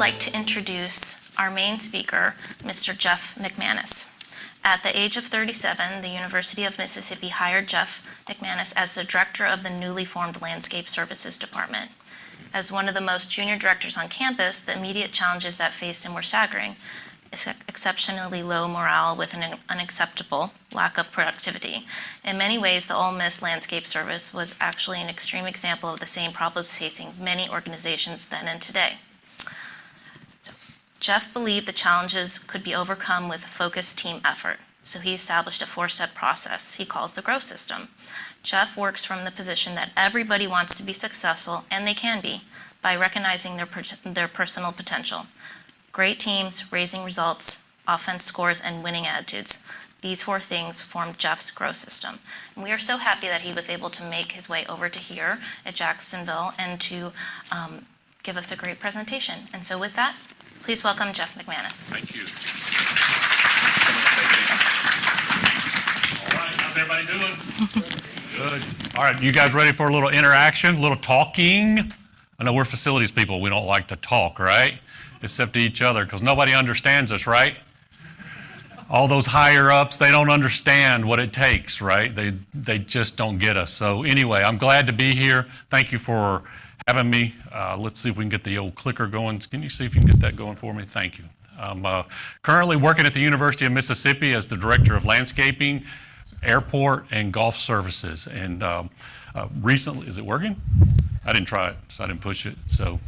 like to introduce our main speaker, Mr. Jeff McManus. At the age of 37, the University of Mississippi hired Jeff McManus as the director of the newly formed Landscape Services Department. As one of the most junior directors on campus, the immediate challenges that faced him were staggering. Exceptionally low morale with an unacceptable lack of productivity. In many ways, the Ole Miss Landscape Service was actually an extreme example of the same problems facing many organizations then and today. So, Jeff believed the challenges could be overcome with focused team effort, so he established a 4-step process he calls the GROW system. Jeff works from the position that everybody wants to be successful, and they can be, by recognizing their personal potential. Great teams, raising results, offense scores, and winning attitudes. These 4 things form Jeff's GROW system. And we are so happy that he was able to make his way over to here at Jacksonville and to give us a great presentation. And so with that, please welcome Jeff McManus. Thank you. All right, how's everybody doing? Good. All right, you guys ready for a little interaction, a little talking? I know we're facilities people. We don't like to talk, right? Except to each other, because nobody understands us, right? All those higher ups, they don't understand what it takes, right? They just don't get us. So anyway, I'm glad to be here. Thank you for having me. Let's see if we can get the old clicker going. Can you see if you can get that going for me? Thank you. I'm currently working at the University of Mississippi as the Director of Landscaping, Airport, and Golf Services. And recently, is it working? I didn't try it, so I didn't push it. So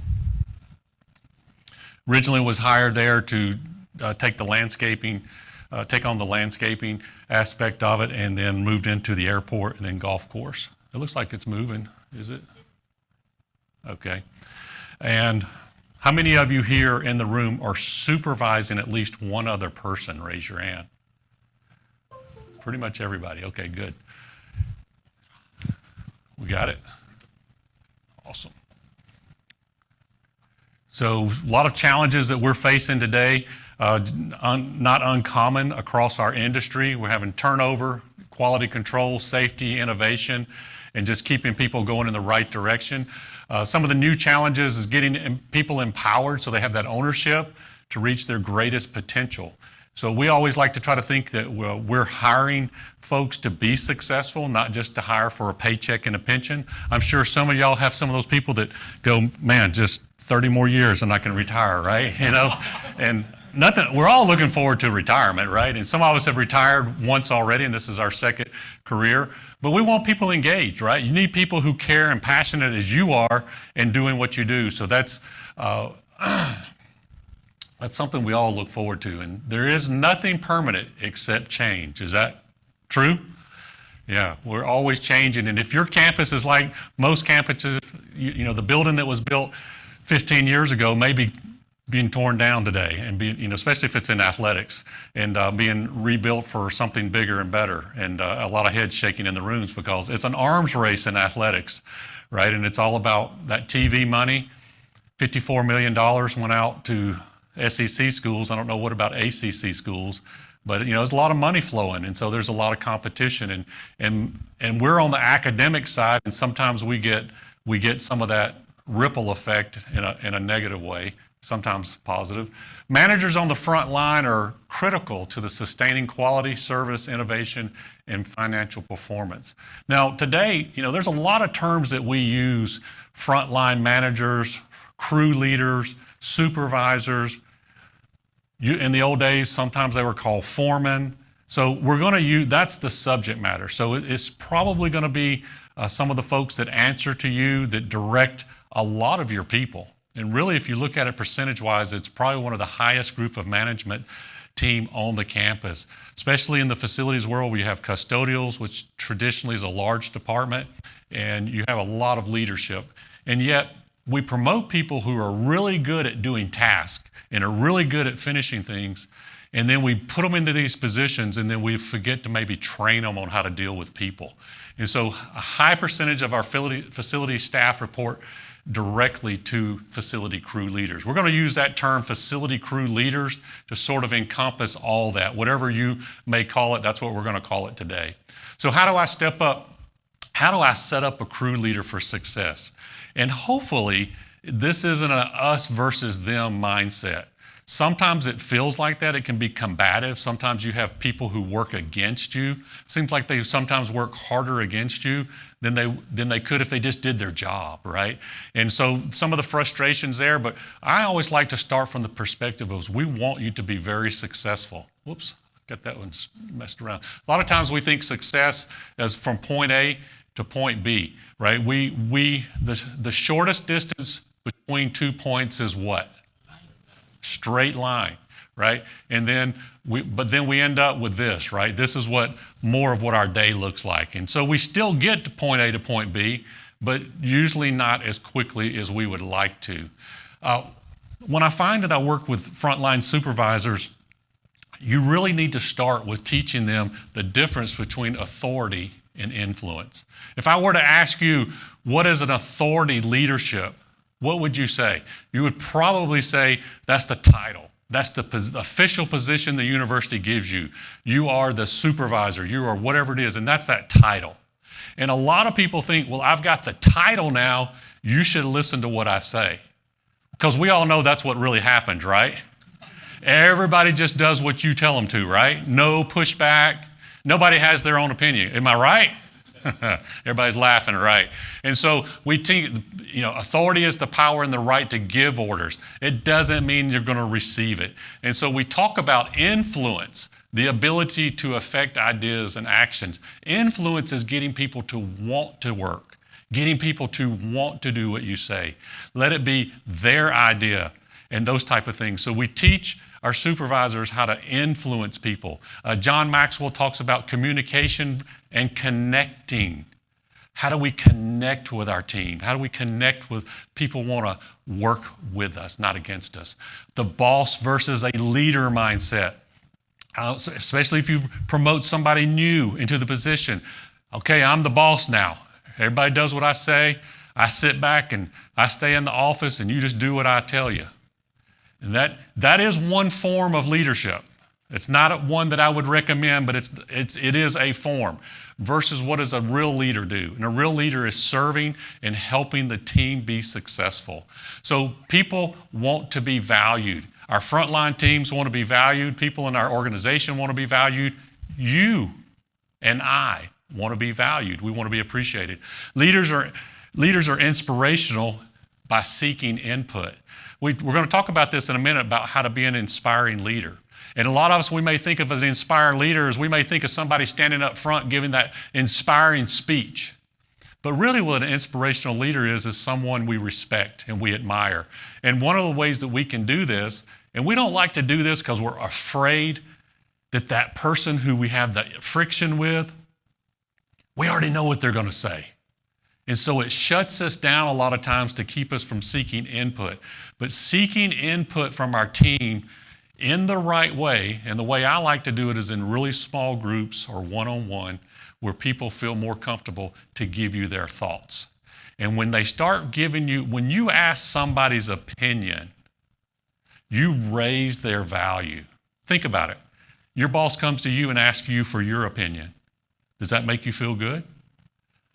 originally was hired there to take on the landscaping aspect of it, and then moved into the airport and then golf course. It looks like it's moving, is it? Okay. And how many of you here in the room are supervising at least one other person? Raise your hand. Pretty much everybody. Okay, good. We got it? Awesome. So a lot of challenges that we're facing today, not uncommon across our industry. We're having turnover, quality control, safety, innovation, and just keeping people going in the right direction. Some of the new challenges is getting people empowered so they have that ownership to reach their greatest potential. So we always like to try to think that we're hiring folks to be successful, not just to hire for a paycheck and a pension. I'm sure some of y'all have some of those people that go, man, just 30 more years and I can retire, right? You know, and we're all looking forward to retirement, right? And some of us have retired once already, and this is our second career. But we want people engaged, right? You need people who care and passionate as you are in doing what you do. So that's something we all look forward to. And there is nothing permanent except change. Is that true? Yeah, we're always changing. And if your campus is like most campuses, you know, the building that was built 15 years ago may be being torn down today, and especially if it's in athletics, and being rebuilt for something bigger and better. And a lot of heads shaking in the rooms because it's an arms race in athletics, right? And it's all about that TV money. $54 million went out to SEC schools. I don't know what about ACC schools, but there's a lot of money flowing, and so there's a lot of competition. And we're on the academic side, and sometimes we get some of that ripple effect in a negative way, sometimes positive. Managers on the front line are critical to the sustaining quality, service, innovation, and financial performance. Now, today, there's a lot of terms that we use: frontline managers, crew leaders, supervisors. In the old days, sometimes they were called foremen. So we're going to use, that's the subject matter. So it's probably going to be some of the folks that answer to you, that direct a lot of your people. And really, if you look at it percentage-wise, it's probably one of the highest group of management team on the campus, especially in the facilities world where you have custodials, which traditionally is a large department, and you have a lot of leadership. And yet, we promote people who are really good at doing tasks and are really good at finishing things, and then we put them into these positions, and then we forget to maybe train them on how to deal with people. And so a high percentage of our facility staff report directly to facility crew leaders. We're going to use that term, facility crew leaders, to sort of encompass all that. Whatever you may call it, that's what we're going to call it today. So how do I step up? How do I set up a crew leader for success? And hopefully, This isn't an us versus them mindset. Sometimes it feels like that. It can be combative. Sometimes you have people who work against you. Seems like they sometimes work harder against you than they could if they just did their job, right? And so some of the frustrations there, but I always like to start from the perspective of we want you to be very successful. Whoops, got that one messed around. A lot of times we think success as from point A to point B, right? The shortest distance between 2 points is what? Straight line, right? And then we end up with this, right? This is what more of what our day looks like. And so we still get to point A to point B, but usually not as quickly as we would like to. When I find that I work with frontline supervisors, you really need to start with teaching them the difference between authority and influence. If I were to ask you, what is an authority leadership? What would you say? You would probably say that's the title. That's the official position the university gives you. You are the supervisor. You are whatever it is, and that's that title. And a lot of people think, well, I've got the title now. You should listen to what I say. Because we all know that's what really happened, right? Everybody just does what you tell them to, right? No pushback. Nobody has their own opinion. Am I right? Everybody's laughing, right? And so we teach, authority is the power and the right to give orders. It doesn't mean you're going to receive it. And so we talk about influence, the ability to affect ideas and actions. Influence is getting people to want to work, getting people to want to do what you say. Let it be their idea and those type of things. So we teach our supervisors how to influence people. John Maxwell talks about communication and connecting. How do we connect with our team? How do we connect with people who want to work with us, not against us? The boss versus a leader mindset, especially if you promote somebody new into the position. Okay, I'm the boss now. Everybody does what I say. I sit back and I stay in the office and you just do what I tell you. And that is one form of leadership. It's not one that I would recommend, but it is a form. Versus what does a real leader do? And a real leader is serving and helping the team be successful. So people want to be valued. Our frontline teams want to be valued. People in our organization want to be valued. You and I want to be valued. We want to be appreciated. Leaders are inspirational by seeking input. We're going to talk about this in a minute about how to be an inspiring leader. And a lot of us, we may think of as inspired leaders, we may think of somebody standing up front giving that inspiring speech. But really what an inspirational leader is someone we respect and we admire. And one of the ways that we can do this, and we don't like to do this because we're afraid that that person who we have that friction with, we already know what they're going to say. And so it shuts us down a lot of times to keep us from seeking input. But seeking input from our team in the right way, and the way I like to do it is in really small groups or one-on-one where people feel more comfortable to give you their thoughts. And when they start giving you, when you ask somebody's opinion, you raise their value. Think about it. Your boss comes to you and asks you for your opinion. Does that make you feel good?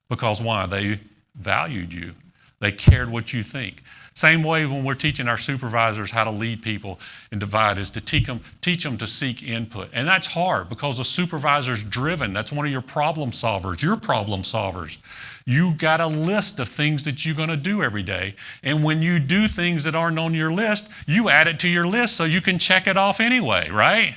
Because why? They valued you. They cared what you think. Same way when we're teaching our supervisors how to lead people and divide is to teach them to seek input. And that's hard because a supervisor's driven. That's one of your problem solvers. You're problem solvers. You got a list of things that you're going to do every day. And when you do things that aren't on your list, you add it to your list so you can check it off anyway, right?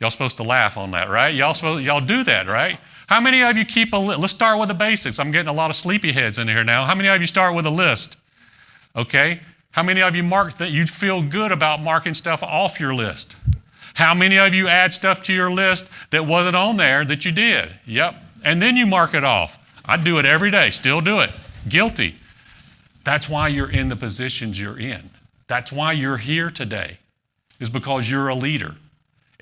Y'all supposed to laugh on that, right? Y'all do that, right? How many of you keep a list? Let's start with the basics. I'm getting a lot of sleepyheads in here now. How many of you start with a list? Okay. How many of you mark that you'd feel good about marking stuff off your list? How many of you add stuff to your list that wasn't on there that you did? Yep. And then you mark it off. I do it every day. Still do it. Guilty. That's why you're in the positions you're in. That's why you're here today, is because you're a leader.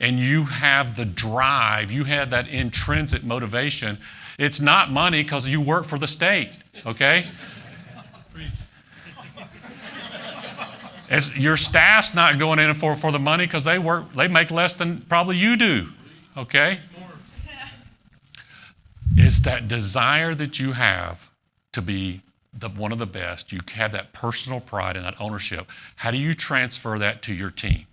And you have the drive, you have that intrinsic motivation. It's not money because you work for the state, okay? Your staff's not going in for the money because they make less than probably you do, okay? It's that desire that you have to be one of the best. You have that personal pride and that ownership. How do you transfer that to your team?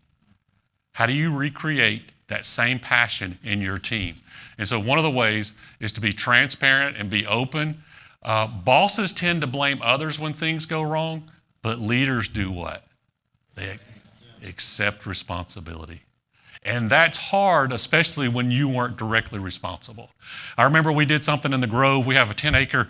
How do you recreate that same passion in your team? And so one of the ways is to be transparent and be open. Bosses tend to blame others when things go wrong, but leaders do what? They accept responsibility. And that's hard, especially when you weren't directly responsible. I remember we did something in the Grove. We have a 10-acre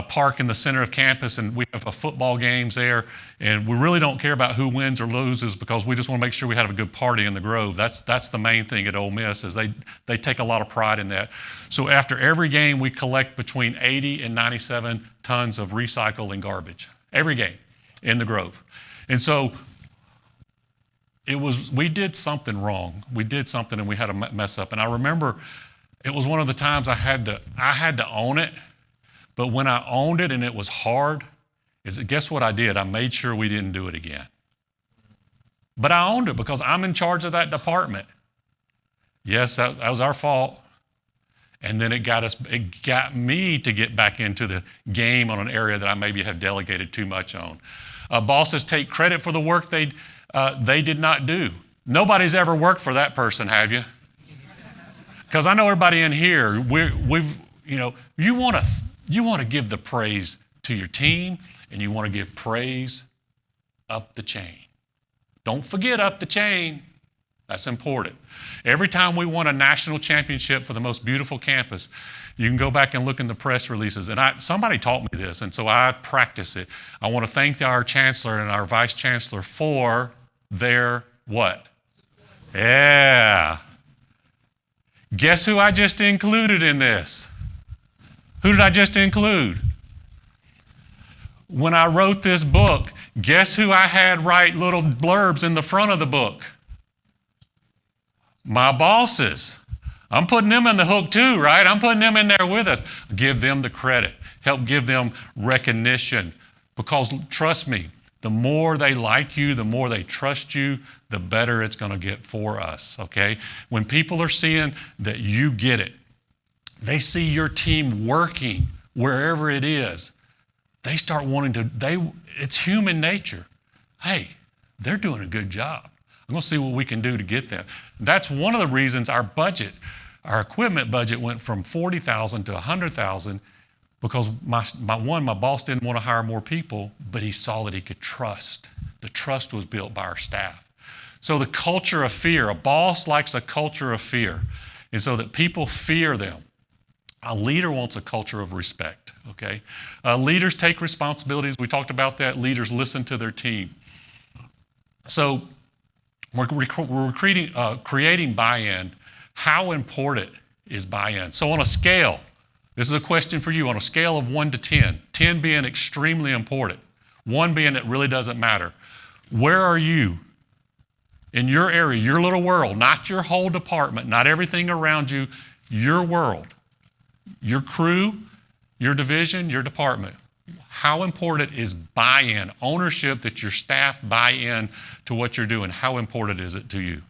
park in the center of campus, and we have football games there. And we really don't care about who wins or loses because we just want to make sure we have a good party in the Grove. That's the main thing at Ole Miss is they take a lot of pride in that. So after every game, we collect between 80 and 97 tons of recycle and garbage. Every game in the Grove. And so we did something wrong. We did something and we had a mess up. And I remember it was one of the times I had to own it. But when I owned it and it was hard, guess what I did? I made sure we didn't do it again. But I owned it because I'm in charge of that department. Yes, that was our fault. And then it got me to get back into the game on an area that I maybe have delegated too much on. Bosses take credit for the work they did not do. Nobody's ever worked for that person, have you? Because I know everybody in here, you want to give the praise to your team, and you want to give praise up the chain. Don't forget up the chain. That's important. Every time we won a national championship for the most beautiful campus, you can go back and look in the press releases. And somebody taught me this, and so I practice it. I want to thank our chancellor and our vice chancellor for their what? Yeah. Guess who I just included in this? Who did I just include? When I wrote this book, guess who I had write little blurbs in the front of the book? My bosses. I'm putting them in the hook too, right? I'm putting them in there with us. Give them the credit. Help give them recognition. Because trust me, the more they like you, the more they trust you, the better it's going to get for us, okay? When people are seeing that you get it, they see your team working wherever it is, they start wanting to, it's human nature. Hey, they're doing a good job. I'm going to see what we can do to get them. That's one of the reasons our equipment budget went from $40,000 to $100,000 because my boss didn't want to hire more people, but he saw that he could trust. The trust was built by our staff. So the culture of fear, a boss likes a culture of fear, and so that people fear them. A leader wants a culture of respect, okay? Leaders take responsibilities. We talked about that. Leaders listen to their team. So we're creating buy-in. How important is buy-in? So on a scale, this is a question for you, on a scale of 1 to 10, 10 being extremely important, 1 being it really doesn't matter. Where are you in your area, your little world, not your whole department, not everything around you, your world, your crew, your division, your department? How important is buy-in, ownership that your staff buy in to what you're doing? How important is it to you?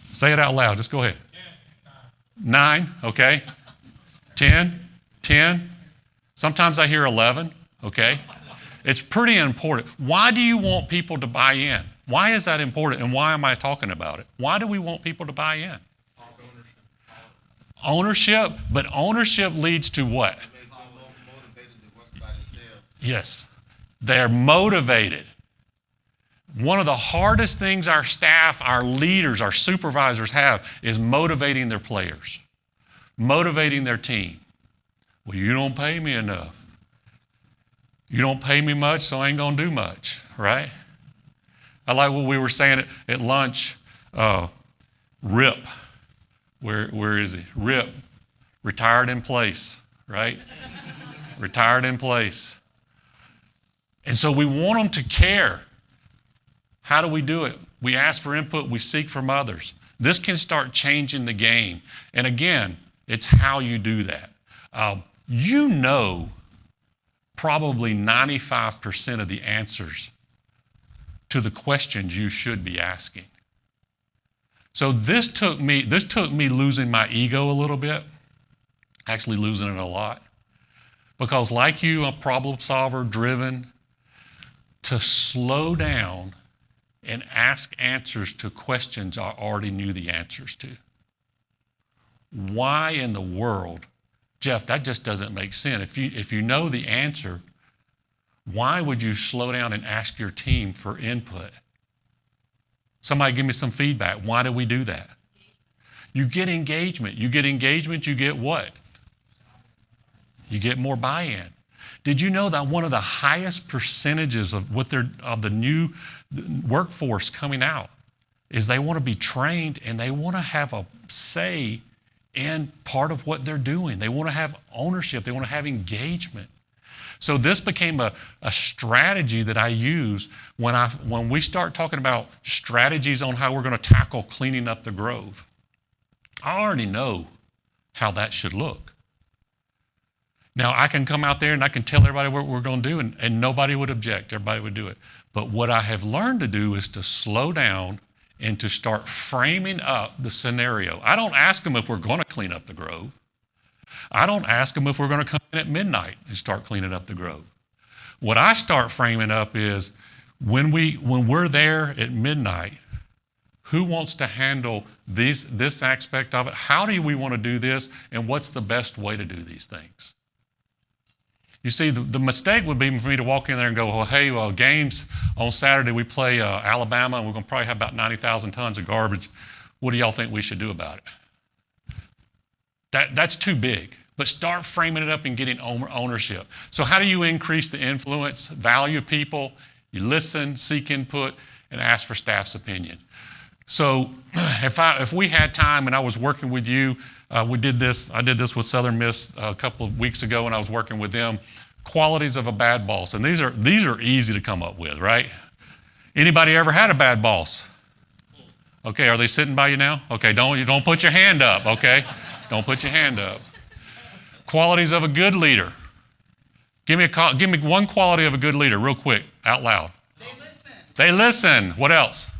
Say it out loud. Just go ahead. 9, okay. 10, 10. Sometimes I hear 11, okay. It's pretty important. Why do you want people to buy in? Why is that important, and why am I talking about it? Why do we want people to buy in? Ownership, but ownership leads to what? Yes, they're motivated. One of the hardest things our staff, our leaders, our supervisors have is motivating their players, motivating their team. Well, you don't pay me enough. You don't pay me much, so I ain't going to do much, right? I like what we were saying at lunch. Rip, where is he? Rip, retired in place, right? Retired in place. And so we want them to care. How do we do it? We ask for input. We seek from others. This can start changing the game. And again, it's how you do that. You know probably 95% of the answers to the questions you should be asking. So this took me losing my ego a little bit, actually losing it a lot. Because like you, a problem solver, driven, to slow down and ask answers to questions I already knew the answers to. Why in the world, Jeff, that just doesn't make sense. If you know the answer, why would you slow down and ask your team for input? Somebody give me some feedback. Why do we do that? You get engagement. You get engagement, you get what? You get more buy-in. Did you know that one of the highest percentages of the new workforce coming out is they want to be trained and they want to have a say in part of what they're doing. They want to have ownership. They want to have engagement. So this became a strategy that I use when we start talking about strategies on how we're going to tackle cleaning up the grove. I already know how that should look. Now, I can come out there and I can tell everybody what we're going to do, and nobody would object. Everybody would do it. But what I have learned to do is to slow down and to start framing up the scenario. I don't ask them if we're going to clean up the grove. I don't ask them if we're going to come in at midnight and start cleaning up the grove. What I start framing up is when we're there at midnight, who wants to handle this aspect of it? How do we want to do this? And what's the best way to do these things? You see, the mistake would be for me to walk in there and go, well, hey, games on Saturday, we play Alabama, and we're going to probably have about 90,000 tons of garbage. What do y'all think we should do about it? That's too big. But start framing it up and getting ownership. So how do you increase the influence, value people? You listen, seek input, and ask for staff's opinion. So if we had time and I was working with you, I did this with Southern Miss a couple of weeks ago, and I was working with them. Qualities of a bad boss, and these are easy to come up with, right? Anybody ever had a bad boss? Okay, are they sitting by you now? Okay, don't put your hand up. Okay, don't put your hand up. Qualities of a good leader. Give me one quality of a good leader, real quick, out loud. They listen. What else?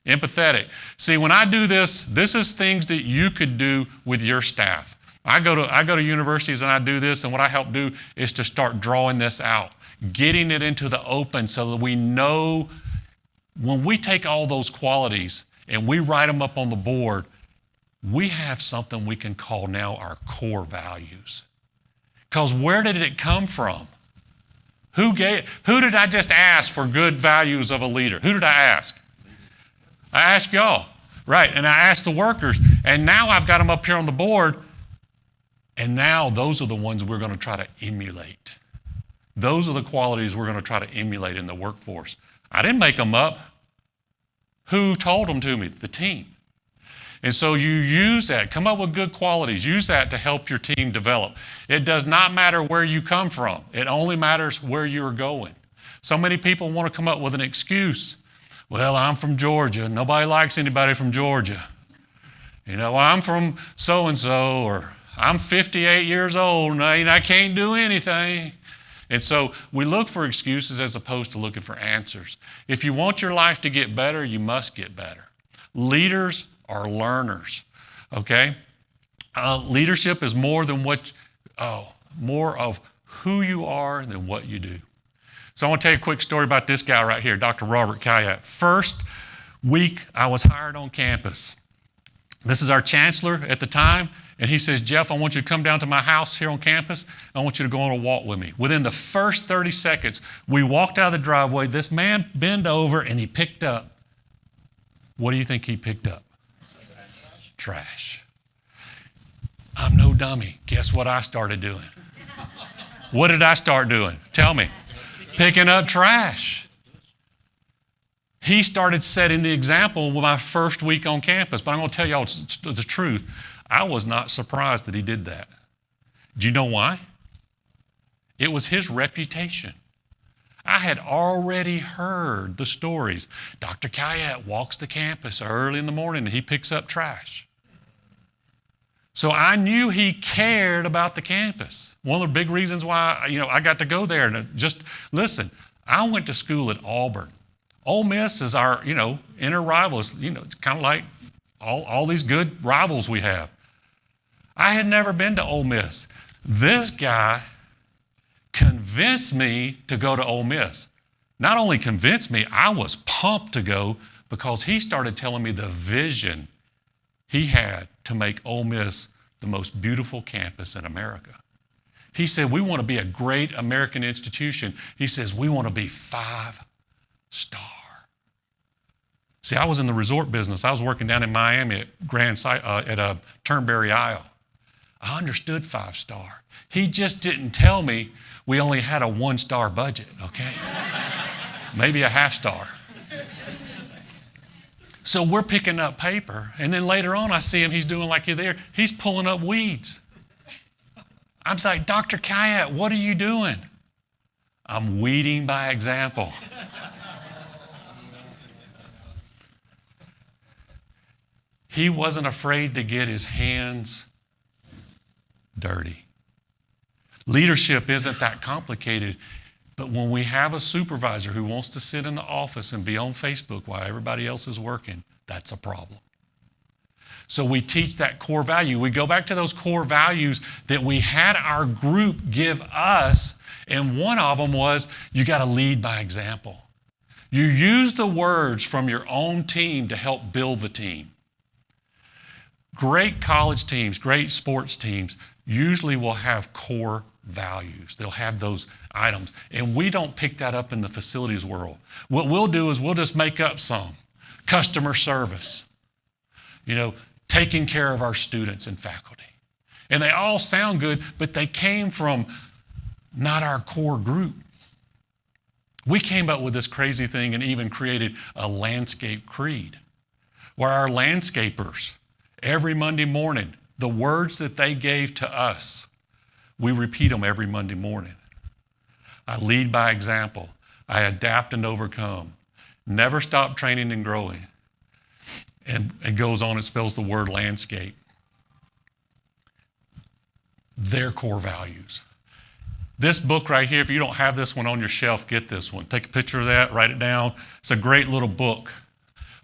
Empathetic. See, when I do this is things that you could do with your staff. I go to universities and I do this, and what I help do is to start drawing this out, getting it into the open so that we know when we take all those qualities and we write them up on the board, we have something we can call now our core values. Because where did it come from? Who did I just ask for good values of a leader? Who did I ask? I asked y'all, right? And I asked the workers, and now I've got them up here on the board, and now those are the ones we're going to try to emulate. Those are the qualities we're going to try to emulate in the workforce. I didn't make them up. Who told them to me? The team. And so you use that, come up with good qualities, use that to help your team develop. It does not matter where you come from. It only matters where you're going. So many people want to come up with an excuse. Well, I'm from Georgia. Nobody likes anybody from Georgia. I'm from so-and-so, or I'm 58 years old and I can't do anything. And so we look for excuses as opposed to looking for answers. If you want your life to get better, you must get better. Leaders are learners, okay? Leadership is more of who you are than what you do. So I want to tell you a quick story about this guy right here, Dr. Robert Kayat. First week I was hired on campus. This is our chancellor at the time, and he says, Jeff, I want you to come down to my house here on campus. I want you to go on a walk with me. Within the first 30 seconds, we walked out of the driveway. This man bent over and he picked up. What do you think he picked up? Trash. I'm no dummy. Guess what I started doing? What did I start doing? Tell me. Picking up trash. He started setting the example with my first week on campus. But I'm going to tell y'all the truth. I was not surprised that he did that. Do you know why? It was his reputation. I had already heard the stories. Dr. Kayat walks the campus early in the morning and he picks up trash. So I knew he cared about the campus. One of the big reasons why, I got to go there and just listen. I went to school at Auburn. Ole Miss is our, inner rivals. It's kind of like all these good rivals we have. I had never been to Ole Miss. This guy convinced me to go to Ole Miss. Not only convinced me, I was pumped to go because he started telling me the vision he had to make Ole Miss the most beautiful campus in America. He said, we want to be a great American institution. He says, we want to be 5-star. See, I was in the resort business. I was working down in Miami at Turnberry Isle. I understood 5-star. He just didn't tell me we only had a 1-star budget, okay? Maybe a 1/2 star. So we're picking up paper, and then later on I see him, he's doing like he's there. He's pulling up weeds. I'm like, Dr. Kayat, what are you doing? I'm weeding by example. He wasn't afraid to get his hands dirty. Leadership isn't that complicated, but when we have a supervisor who wants to sit in the office and be on Facebook while everybody else is working, that's a problem. So we teach that core value. We go back to those core values that we had our group give us, and one of them was you got to lead by example. You use the words from your own team to help build the team. Great college teams, great sports teams usually will have core values. They'll have those items, and we don't pick that up in the facilities world. What we'll do is we'll just make up some. Customer service, taking care of our students and faculty. And they all sound good, but they came from not our core group. We came up with this crazy thing and even created a landscape creed, where our landscapers, every Monday morning, the words that they gave to us, we repeat them every Monday morning. I lead by example. I adapt and overcome. Never stop training and growing. And it goes on, it spells the word landscape. Their core values. This book right here, if you don't have this one on your shelf, get this one. Take a picture of that, write it down. It's a great little book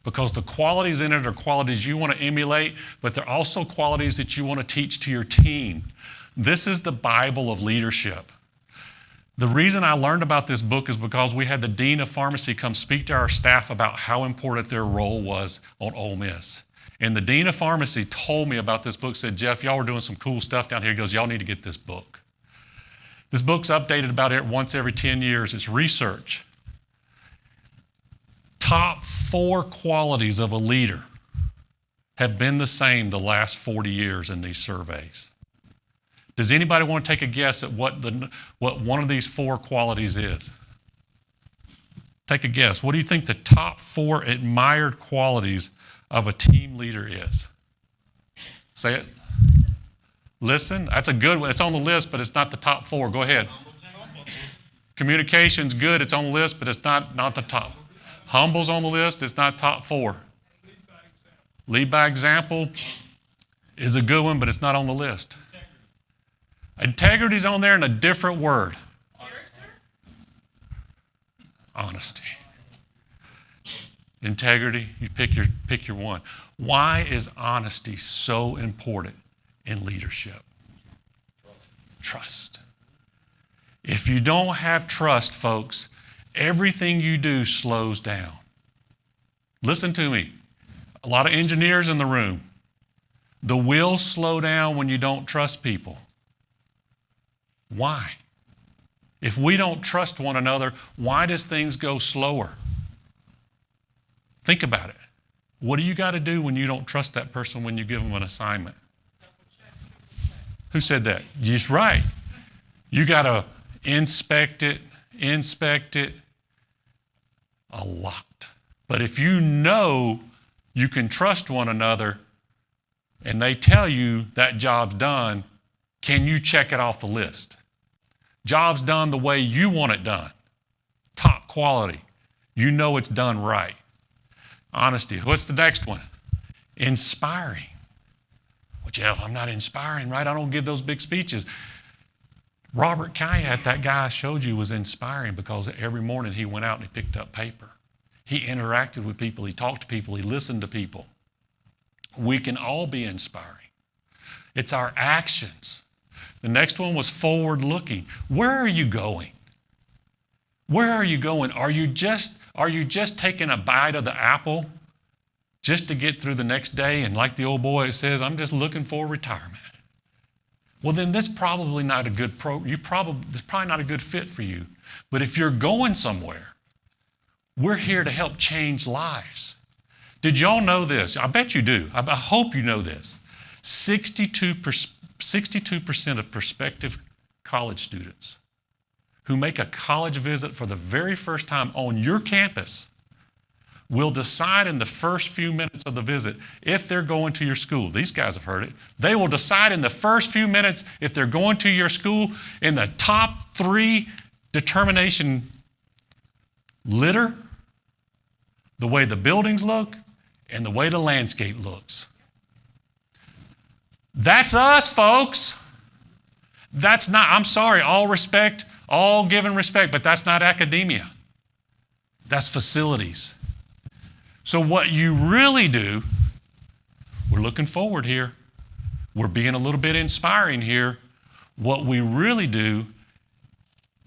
because the qualities in it are qualities you want to emulate, but they're also qualities that you want to teach to your team. This is the Bible of leadership. The reason I learned about this book is because we had the Dean of Pharmacy come speak to our staff about how important their role was on Ole Miss. And the Dean of Pharmacy told me about this book, said, Jeff, y'all are doing some cool stuff down here. He goes, y'all need to get this book. This book's updated about it once every 10 years. It's research. Top 4 qualities of a leader have been the same the last 40 years in these surveys. Does anybody want to take a guess at what one of these 4 qualities is? Take a guess. What do you think the top 4 admired qualities of a team leader is? Say it. Listen. That's a good one. It's on the list, but it's not the top 4. Go ahead. Communication's good. It's on the list, but it's not the top. Humble's on the list. It's not top 4. Lead by example is a good one, but it's not on the list. Integrity's on there in a different word. Honesty. Integrity, you pick your one. Why is honesty so important in leadership? Trust. If you don't have trust, folks, everything you do slows down. Listen to me. A lot of engineers in the room. The wheels slow down when you don't trust people. Why? If we don't trust one another, why does things go slower? Think about it. What do you got to do when you don't trust that person when you give them an assignment? Who said that? Just right. You got to inspect it a lot. But if you know you can trust one another and they tell you that job's done, can you check it off the list? Job's done the way you want it done. Top quality. You know it's done right. Honesty. What's the next one? Inspiring. Well, Jeff, I'm not inspiring, right? I don't give those big speeches. Robert Kayat, that guy I showed you, was inspiring because every morning he went out and he picked up paper. He interacted with people. He talked to people. He listened to people. We can all be inspiring. It's our actions. The next one was forward looking. Where are you going? Where are you going? Are you just taking a bite of the apple just to get through the next day? And like the old boy says, I'm just looking for retirement. Well, then this probably not a good this probably not a good fit for you. But if you're going somewhere, we're here to help change lives. Did y'all know this? I bet you do. I hope you know this. 62% of prospective college students who make a college visit for the very first time on your campus will decide in the first few minutes of the visit if they're going to your school. These guys have heard it. They will decide in the first few minutes if they're going to your school in the top 3 determination: litter, the way the buildings look, and the way the landscape looks. That's us, folks. That's not, I'm sorry, all respect, all given respect, but that's not academia. That's facilities. So what you really do, we're looking forward here. We're being a little bit inspiring here. What we really do,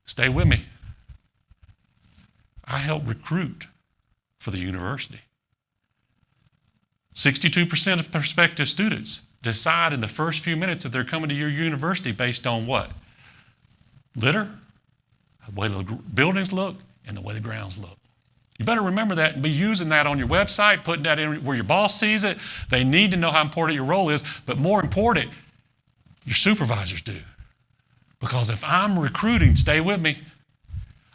stay with me. I help recruit for the university. 62% of prospective students decide in the first few minutes that they're coming to your university based on what? Litter, the way the buildings look, and the way the grounds look. You better remember that and be using that on your website, putting that in where your boss sees it. They need to know how important your role is, but more important, your supervisors do. Because if I'm recruiting, stay with me,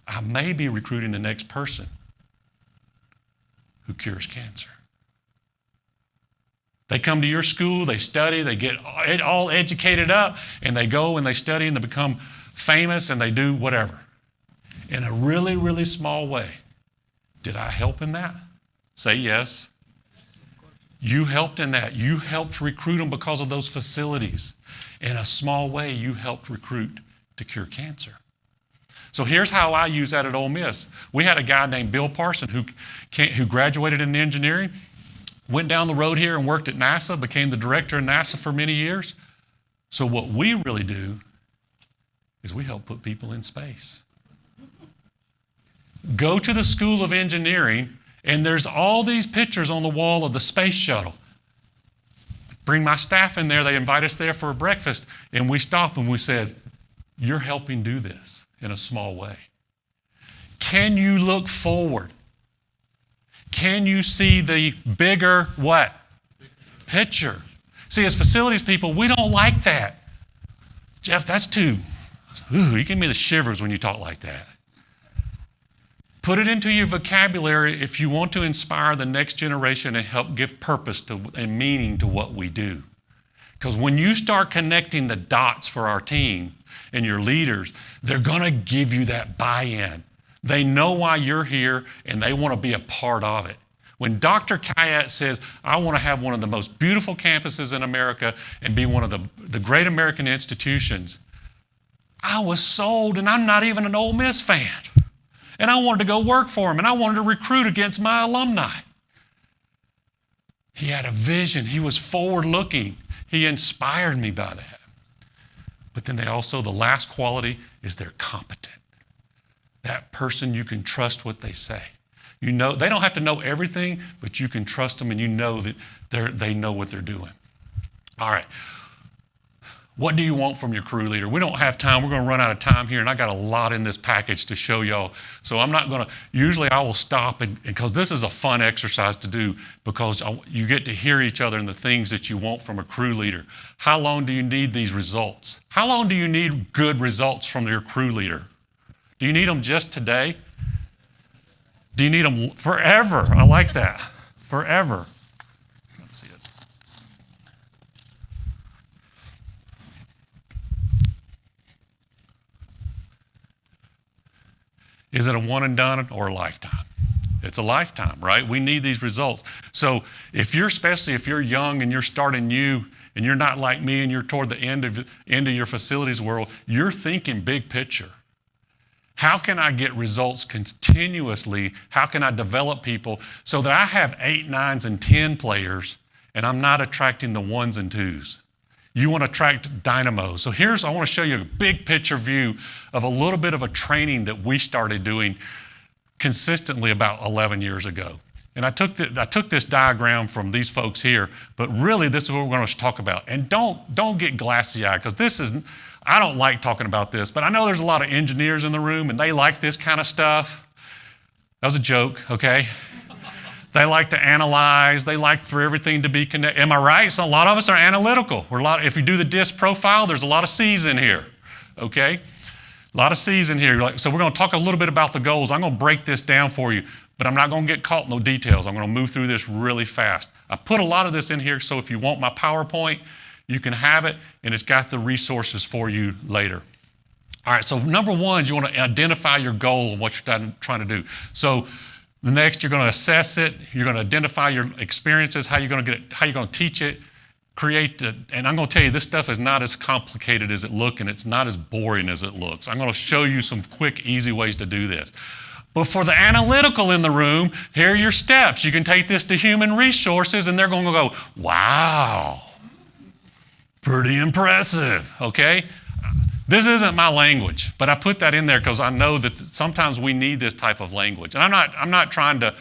I may be recruiting the next person who cures cancer. They come to your school, they study, they get all educated up, and they go and they study and they become famous and they do whatever. In a really, really small way. Did I help in that? Say yes. You helped in that. You helped recruit them because of those facilities. In a small way, you helped recruit to cure cancer. So here's how I use that at Ole Miss. We had a guy named Bill Parson who graduated in engineering, went down the road here and worked at NASA, became the director of NASA for many years. So what we really do is we help put people in space. Go to the School of Engineering, and there's all these pictures on the wall of the space shuttle. Bring my staff in there. They invite us there for a breakfast, and we stop and we said, you're helping do this in a small way. Can you look forward? Can you see the bigger what? Picture. See, as facilities people, we don't like that. Jeff, that's too, you give me the shivers when you talk like that. Put it into your vocabulary if you want to inspire the next generation and help give purpose to, and meaning to what we do. Because when you start connecting the dots for our team and your leaders, they're going to give you that buy-in. They know why you're here and they want to be a part of it. When Dr. Kayat says, I want to have one of the most beautiful campuses in America and be one of the great American institutions, I was sold, and I'm not even an Ole Miss fan. And I wanted to go work for him, and I wanted to recruit against my alumni. He had a vision. He was forward-looking. He inspired me by that. But then the last quality is they're competent. That person, you can trust what they say. You know, they don't have to know everything, but you can trust them and you know that they know what they're doing. All right. What do you want from your crew leader? We don't have time. We're going to run out of time here, and I got a lot in this package to show y'all. So I'm not going to, usually I will stop, because this is a fun exercise to do, because you get to hear each other and the things that you want from a crew leader. How long do you need these results? How long do you need good results from your crew leader? Do you need them just today? Do you need them forever? I like that. Forever. Let's see it. Is it a one and done or a lifetime? It's a lifetime, right? We need these results. So especially if you're young and you're starting new and you're not like me and you're toward the end of your facilities world, you're thinking big picture. How can I get results continuously? How can I develop people so that I have 8, 9s, and 10 players and I'm not attracting the 1s and 2s? You want to attract dynamos. So I want to show you a big picture view of a little bit of a training that we started doing consistently about 11 years ago. And I took this diagram from these folks here, but really this is what we're going to talk about. And don't get glassy-eyed, because I don't like talking about this, but I know there's a lot of engineers in the room and they like this kind of stuff. That was a joke, okay? They like to analyze. They like for everything to be connected. Am I right? So a lot of us are analytical. If you do the DISC profile, there's a lot of C's in here, okay? A lot of C's in here. So we're going to talk a little bit about the goals. I'm going to break this down for you, but I'm not going to get caught in the details. I'm going to move through this really fast. I put a lot of this in here, so if you want my PowerPoint, you can have it, and it's got the resources for you later. All right, so number one is you want to identify your goal and what you're trying to do. So the next, you're going to assess it. You're going to identify your experiences, how you're going to get it, how you're going to teach it, and I'm going to tell you, this stuff is not as complicated as it looks, and it's not as boring as it looks. I'm going to show you some quick, easy ways to do this. But for the analytical in the room, here are your steps. You can take this to human resources, and they're going to go, wow, pretty impressive, okay? This isn't my language, but I put that in there because I know that sometimes we need this type of language. And I'm not trying to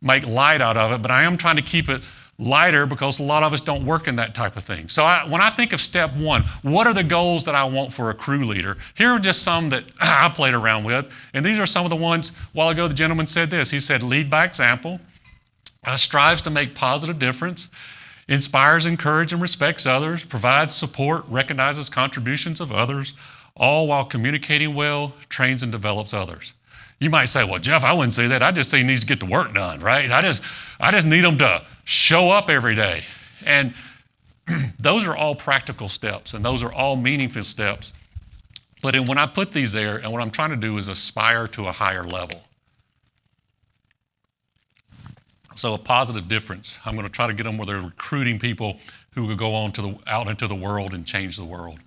make light out of it, but I am trying to keep it lighter because a lot of us don't work in that type of thing. So when I think of step one, what are the goals that I want for a crew leader? Here are just some that I played around with. And these are some of the ones. A while ago, the gentleman said this. He said, lead by example, strives to make positive difference, inspires, encourages, and respects others, provides support, recognizes contributions of others, all while communicating well, trains and develops others. You might say, well, Jeff, I wouldn't say that. I just say he needs to get the work done, right? I just need him to show up every day. And those are all practical steps, and those are all meaningful steps. But when I put these there, and what I'm trying to do is aspire to a higher level. So a positive difference. I'm going to try to get them where they're recruiting people who will go on out into the world and change the world.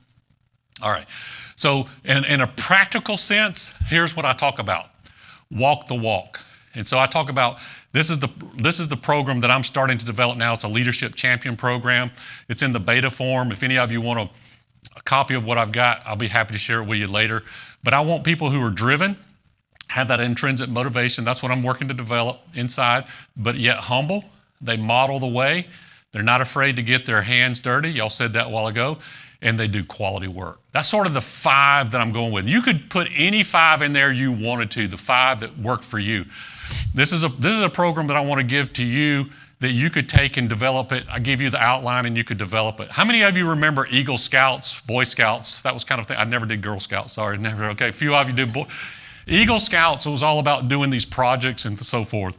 All right. So in a practical sense, here's what I talk about. Walk the walk. And so I talk about, this is the program that I'm starting to develop now. It's a leadership champion program. It's in the beta form. If any of you want a copy of what I've got, I'll be happy to share it with you later. But I want people who are driven, have that intrinsic motivation. That's what I'm working to develop inside, but yet humble. They model the way. They're not afraid to get their hands dirty. Y'all said that a while ago. And they do quality work. That's sort of the 5 that I'm going with. You could put any 5 in there you wanted to, the 5 that work for you. This is a program that I want to give to you that you could take and develop it. I give you the outline and you could develop it. How many of you remember Eagle Scouts, Boy Scouts? That was kind of thing. I never did Girl Scouts, sorry, never. Okay, a few of you did Eagle Scouts. It was all about doing these projects and so forth.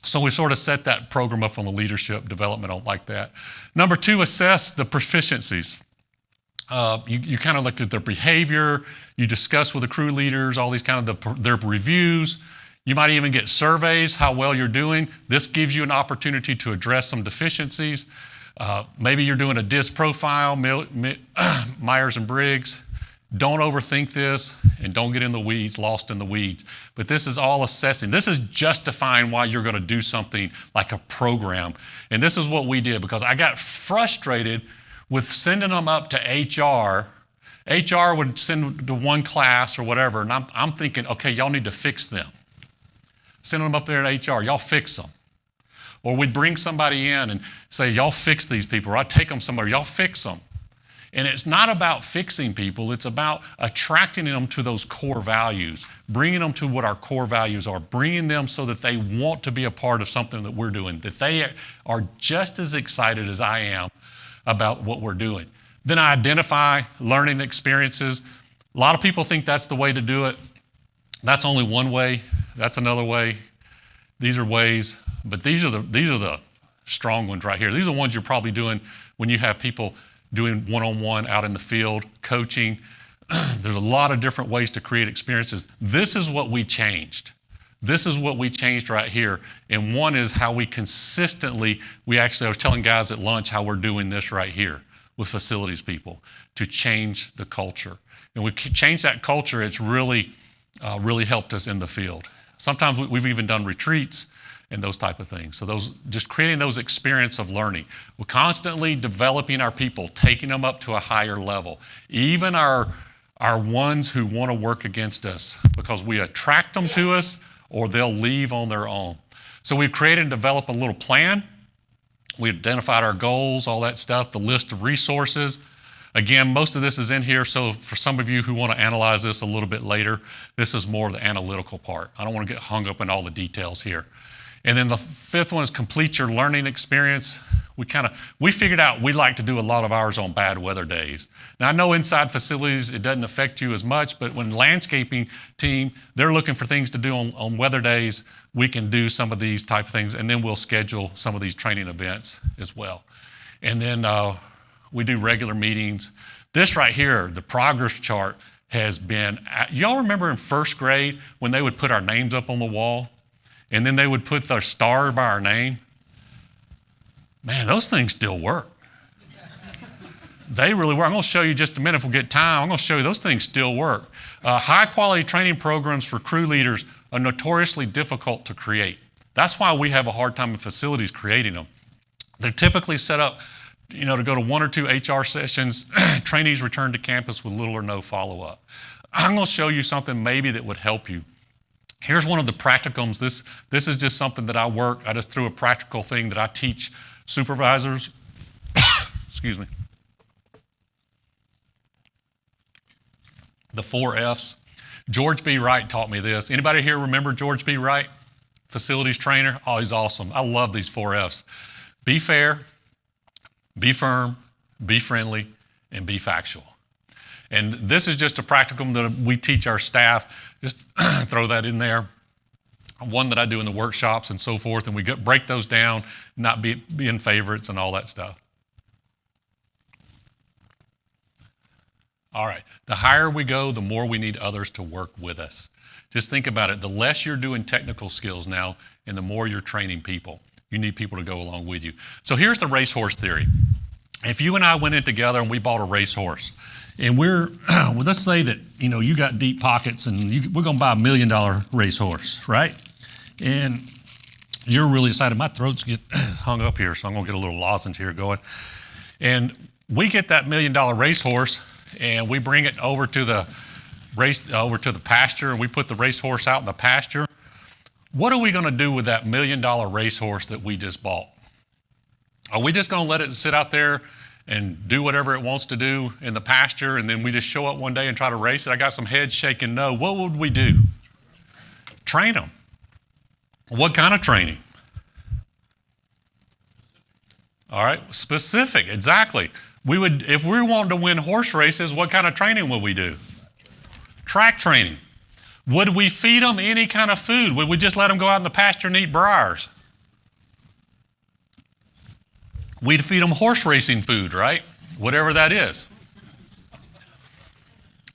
So we sort of set that program up on the leadership development like that. Number 2, assess the proficiencies. You kind of looked at their behavior. You discuss with the crew leaders all these kind of their reviews. You might even get surveys, how well you're doing. This gives you an opportunity to address some deficiencies. Maybe you're doing a DISC profile, Myers and Briggs. Don't overthink this and don't get in the weeds, lost in the weeds. But this is all assessing. This is justifying why you're going to do something like a program. And this is what we did because I got frustrated with sending them up to HR. HR would send to one class or whatever, and I'm thinking, okay, y'all need to fix them. Send them up there to HR, y'all fix them. Or we'd bring somebody in and say, y'all fix these people, or I'd take them somewhere, y'all fix them. And it's not about fixing people, it's about attracting them to those core values, bringing them to what our core values are, bringing them so that they want to be a part of something that we're doing, that they are just as excited as I am about what we're doing. Then I identify learning experiences. A lot of people think that's the way to do it. That's only one way. That's another way. These are ways, but these are the strong ones right here. These are the ones you're probably doing when you have people doing one-on-one out in the field, coaching. There's a lot of different ways to create experiences. This is what we changed. This is what we changed right here. And one is how we consistently, I was telling guys at lunch how we're doing this right here with facilities people to change the culture. And we changed that culture. It's really helped us in the field. Sometimes we've even done retreats and those type of things. So those, just creating those experience of learning. We're constantly developing our people, taking them up to a higher level. Even our ones who want to work against us, because we attract them to us or they'll leave on their own. So we've created and developed a little plan. We identified our goals, all that stuff, the list of resources. Again, most of this is in here, so for some of you who want to analyze this a little bit later, this is more the analytical part. I don't want to get hung up in all the details here. And then the fifth one is complete your learning experience. We figured out we like to do a lot of ours on bad weather days. Now, I know inside facilities it doesn't affect you as much, but when landscaping team, they're looking for things to do on weather days, we can do some of these type of things, and then we'll schedule some of these training events as well. And then we do regular meetings. This right here, the progress chart, has been, y'all remember in first grade when they would put our names up on the wall? And then they would put their star by our name. Man, those things still work. They really work. I'm going to show you just a minute if we get time. I'm going to show you those things still work. High quality training programs for crew leaders are notoriously difficult to create. That's why we have a hard time in facilities creating them. They're typically set up, to go to 1 or 2 HR sessions. Trainees return to campus with little or no follow-up. I'm going to show you something maybe that would help you. Here's one of the practicums. This is just something that I just threw a practical thing that I teach supervisors. Excuse me. The 4 F's. George B. Wright taught me this. Anybody here remember George B. Wright? Facilities trainer. Oh, he's awesome. I love these 4 F's. Be fair, be firm, be friendly, and be factual. And this is just a practicum that we teach our staff. Just throw that in there. One that I do in the workshops and so forth, and we break those down, not being favorites and all that stuff. All right, the higher we go, the more we need others to work with us. Just think about it. The less you're doing technical skills now, and the more you're training people. You need people to go along with you. So here's the racehorse theory. If you and I went in together and we bought a racehorse, and let's say that, you got deep pockets and we're going to buy $1 million racehorse, right? And you're really excited. My throat's get hung up here, so I'm going to get a little lozenge here going. And we get that $1 million racehorse and we bring it over to the pasture, and we put the racehorse out in the pasture. What are we going to do with that $1 million racehorse that we just bought? Are we just going to let it sit out there and do whatever it wants to do in the pasture, and then we just show up one day and try to race it? I got some heads shaking no. What would we do? Train them. What kind of training? All right, specific, exactly. If we wanted to win horse races, what kind of training would we do? Track training. Would we feed them any kind of food? Would we just let them go out in the pasture and eat briars? We'd feed them horse racing food, right? Whatever that is.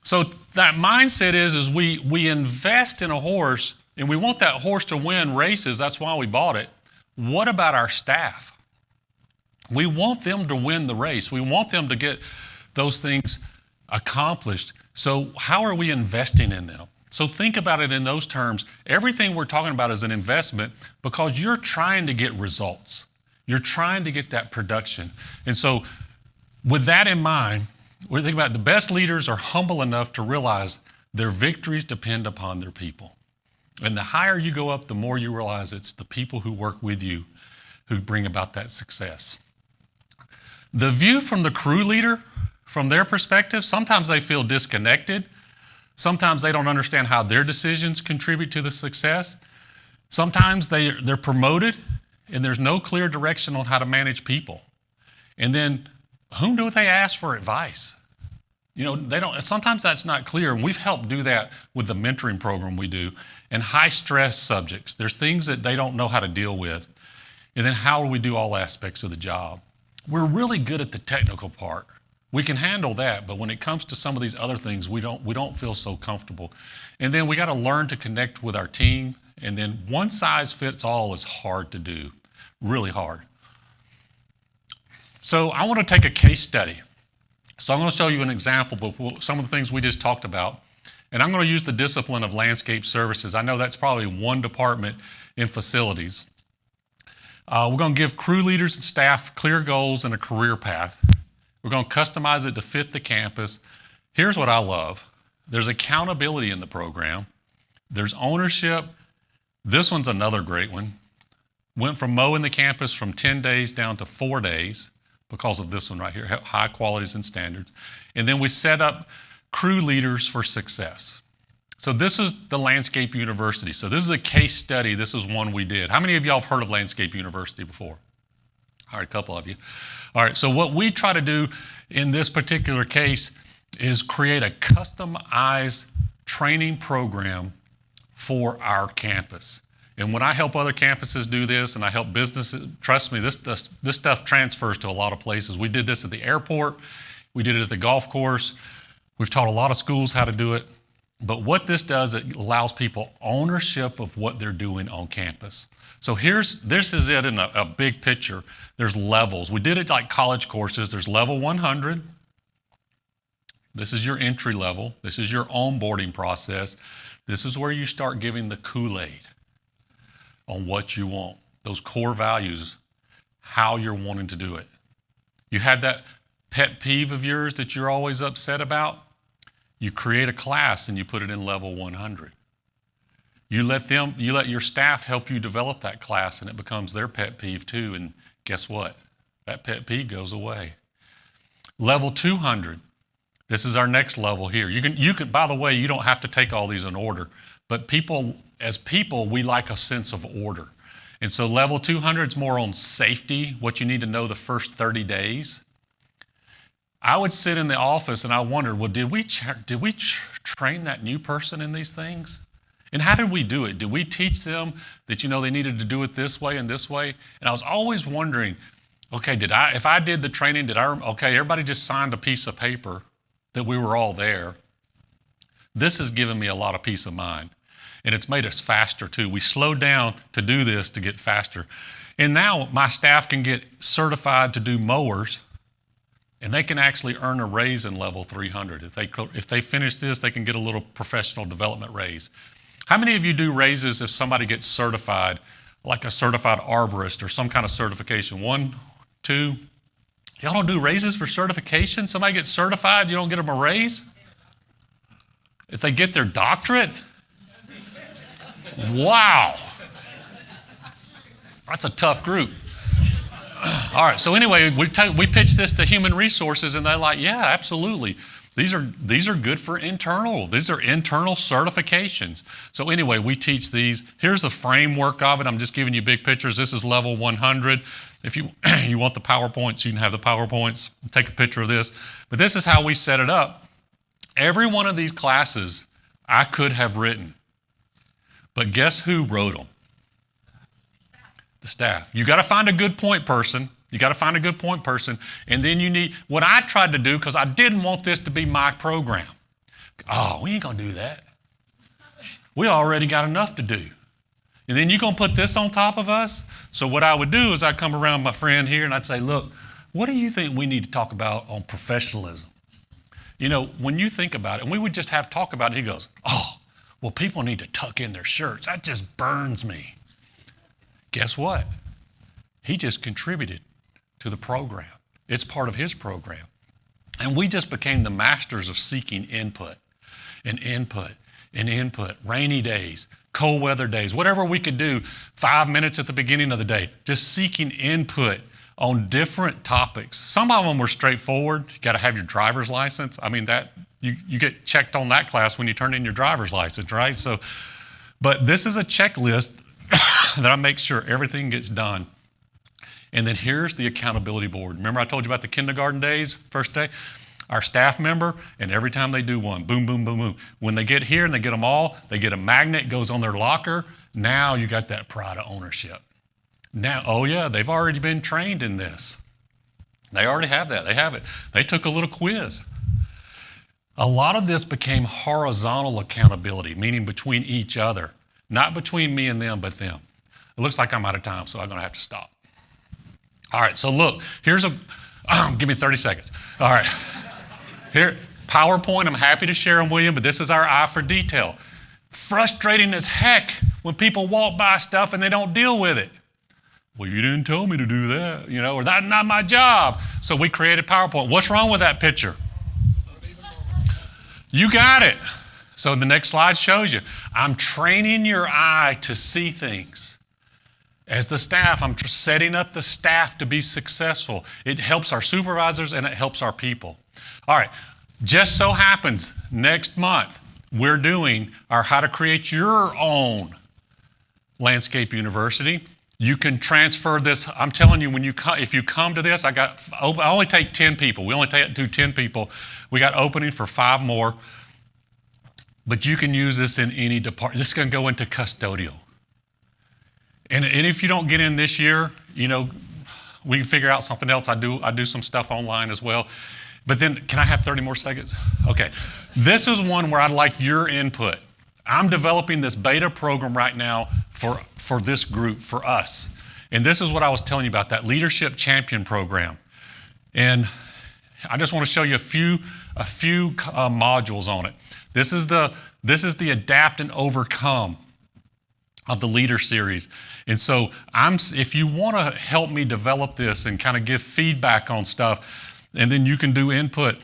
So that mindset is we invest in a horse, and we want that horse to win races. That's why we bought it. What about our staff? We want them to win the race. We want them to get those things accomplished. So how are we investing in them? So think about it in those terms. Everything we're talking about is an investment because you're trying to get results. You're trying to get that production. And so with that in mind, we're thinking about the best leaders are humble enough to realize their victories depend upon their people. And the higher you go up, the more you realize it's the people who work with you who bring about that success. The view from the crew leader, from their perspective, sometimes they feel disconnected. Sometimes they don't understand how their decisions contribute to the success. Sometimes they're promoted and there's no clear direction on how to manage people. And then whom do they ask for advice? Sometimes that's not clear. And we've helped do that with the mentoring program we do. And high stress subjects, there's things that they don't know how to deal with. And then how do we do all aspects of the job? We're really good at the technical part. We can handle that, but when it comes to some of these other things, we don't feel so comfortable. And then we got to learn to connect with our team. And then one size fits all is hard to do, really hard. So I want to take a case study. So I'm going to show you an example of some of the things we just talked about. And I'm going to use the discipline of landscape services. I know that's probably one department in facilities. We're going to give crew leaders and staff clear goals and a career path. We're going to customize it to fit the campus. Here's what I love. There's accountability in the program. There's ownership. This one's another great one. Went from mowing the campus from 10 days down to 4 days because of this one right here, high qualities and standards. And then we set up crew leaders for success. So this is the Landscape University. So this is a case study. This is one we did. How many of y'all have heard of Landscape University before? All right, a couple of you. All right, so what we try to do in this particular case is create a customized training program for our campus. And when I help other campuses do this and I help businesses, trust me, this stuff transfers to a lot of places. We did this at the airport. We did it at the golf course. We've taught a lot of schools how to do it. But what this does, it allows people ownership of what they're doing on campus. So this is it in a big picture. There's levels. We did it like college courses. There's level 100. This is your entry level. This is your onboarding process. This is where you start giving the Kool-Aid on what you want, those core values, how you're wanting to do it. You have that pet peeve of yours that you're always upset about. You create a class and you put it in level 100. You let your staff help you develop that class and it becomes their pet peeve too. And guess what? That pet peeve goes away. Level 200. This is our next level here. You can, by the way, you don't have to take all these in order, but as people, we like a sense of order. And so level 200 is more on safety, what you need to know the first 30 days. I would sit in the office and I wondered, well, did we train that new person in these things? And how did we do it? Did we teach them that, they needed to do it this way and this way? And I was always wondering, okay, if I did the training, everybody just signed a piece of paper that we were all there. This has given me a lot of peace of mind. And it's made us faster too. We slowed down to do this to get faster. And now my staff can get certified to do mowers, and they can actually earn a raise in level 300. If they finish this, they can get a little professional development raise. How many of you do raises if somebody gets certified, like a certified arborist or some kind of certification? 1, 2. Y'all don't do raises for certification? Somebody gets certified, you don't get them a raise? If they get their doctorate? Wow. That's a tough group. All right, so anyway, we pitched this to human resources and they're like, yeah, absolutely. These are good for internal. These are internal certifications. So anyway, we teach these. Here's the framework of it. I'm just giving you big pictures. This is level 100. If you want the PowerPoints, you can have the PowerPoints. Take a picture of this. But this is how we set it up. Every one of these classes I could have written. But guess who wrote them? The staff. You got to find a good point person. And then what I tried to do, because I didn't want this to be my program. Oh, we ain't going to do that. We already got enough to do. And then you're going to put this on top of us? So what I would do is I'd come around my friend here and I'd say, look, what do you think we need to talk about on professionalism? When you think about it, and we would just talk about it, he goes, oh, well, people need to tuck in their shirts. That just burns me. Guess what? He just contributed to the program. It's part of his program. And we just became the masters of seeking input, rainy days, cold weather days, whatever we could do, 5 minutes at the beginning of the day, just seeking input on different topics. Some of them were straightforward. You got to have your driver's license. I mean, that you get checked on that class when you turn in your driver's license, right? So, but this is a checklist that I make sure everything gets done. And then here's the accountability board. Remember I told you about the kindergarten days, first day? Our staff member, and every time they do one, boom, boom, boom, boom. When they get here and they get them all, they get a magnet, goes on their locker. Now you got that pride of ownership. Now, oh yeah, they've already been trained in this. They already have that. They have it. They took a little quiz. A lot of this became horizontal accountability, meaning between each other, not between me and them, but them. It looks like I'm out of time, so I'm going to have to stop. All right, so look, here's give me 30 seconds. All right, here, PowerPoint, I'm happy to share them with you, but this is our eye for detail. Frustrating as heck when people walk by stuff and they don't deal with it. Well, you didn't tell me to do that, or that's not my job. So we created PowerPoint. What's wrong with that picture? You got it. So the next slide shows you. I'm training your eye to see things. As the staff, I'm setting up the staff to be successful. It helps our supervisors and it helps our people. All right, just so happens next month, we're doing our How to Create Your Own Landscape University. You can transfer this. I'm telling you, if you come to this, I only take 10 people. We only do 10 people. We got opening for 5 more. But you can use this in any department. This is going to go into custodial. And if you don't get in this year, we can figure out something else. I do some stuff online as well. But then, can I have 30 more seconds? Okay. This is one where I'd like your input. I'm developing this beta program right now for this group, for us. And this is what I was telling you about, that Leadership Champion program. And I just want to show you a few modules on it. This is the Adapt and Overcome of the Leader Series. And so if you want to help me develop this and kind of give feedback on stuff, and then you can do input,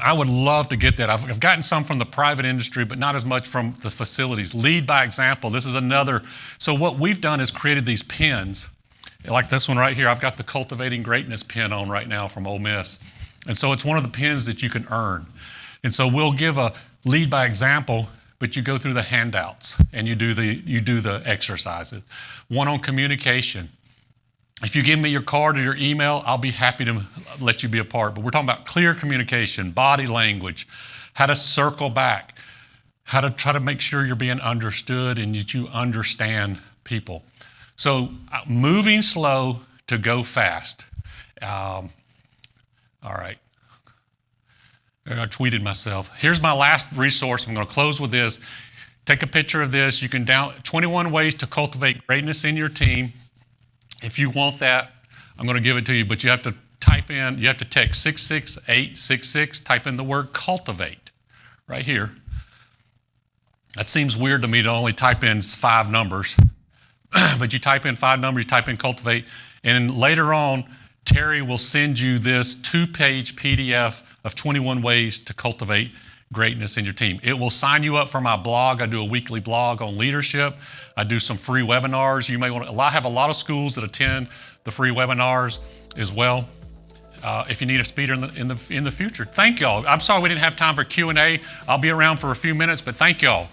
I would love to get that. I've gotten some from the private industry, but not as much from the facilities. Lead by example. This is another. So what we've done is created these pins, like this one right here. I've got the Cultivating Greatness pin on right now from Ole Miss. And so it's one of the pins that you can earn. And so we'll give a lead by example, but you go through the handouts and you do the exercises. One on communication. If you give me your card or your email, I'll be happy to let you be a part. But we're talking about clear communication, body language, how to circle back, how to try to make sure you're being understood and that you understand people. So moving slow to go fast. All right. I tweeted myself. Here's my last resource. I'm going to close with this. Take a picture of this. You can download 21 ways to cultivate greatness in your team. If you want that, I'm going to give it to you, but you have to text 66866, type in the word cultivate right here. That seems weird to me to only type in 5 numbers, but you type in 5 numbers, you type in cultivate, and later on, Terry will send you this 2-page PDF of 21 ways to cultivate greatness in your team. It will sign you up for my blog. I do a weekly blog on leadership. I do some free webinars. You may want to. I have a lot of schools that attend the free webinars as well. If you need a speaker in the future, thank y'all. I'm sorry we didn't have time for Q&A. I'll be around for a few minutes, but thank y'all.